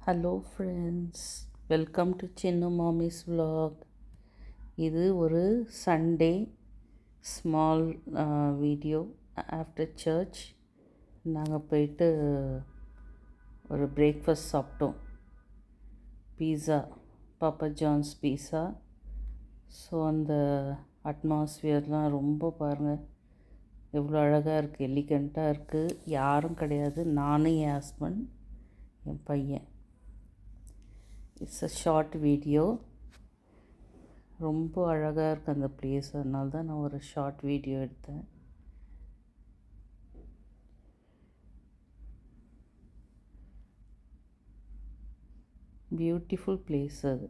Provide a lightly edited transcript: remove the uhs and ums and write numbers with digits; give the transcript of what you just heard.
Hello friends, welcome to Chinnu Mami's vlog. இது ஒரு Sunday small video. After church நாங்கள் போயிட்டு ஒரு பிரேக்ஃபாஸ்ட் சாப்பிட்டோம். பீஸா, பாப்பா ஜான்ஸ் பீஸா. ஸோ அந்த அட்மாஸ்ஃபியர்லாம் ரொம்ப பாருங்கள் எவ்வளோ அழகாக இருக்குது, எலிகண்ட்டாக இருக்குது. யாரும் கிடையாது, நானும் என் ஹஸ்பண்ட், என் பையன். It's a short video. ரொம்ப அழகாக இருக்குது அந்த பிளேஸ், அதனால தான் நான் ஒரு ஷார்ட் வீடியோ எடுத்தேன். பியூட்டிஃபுல் பிளேஸ் அது.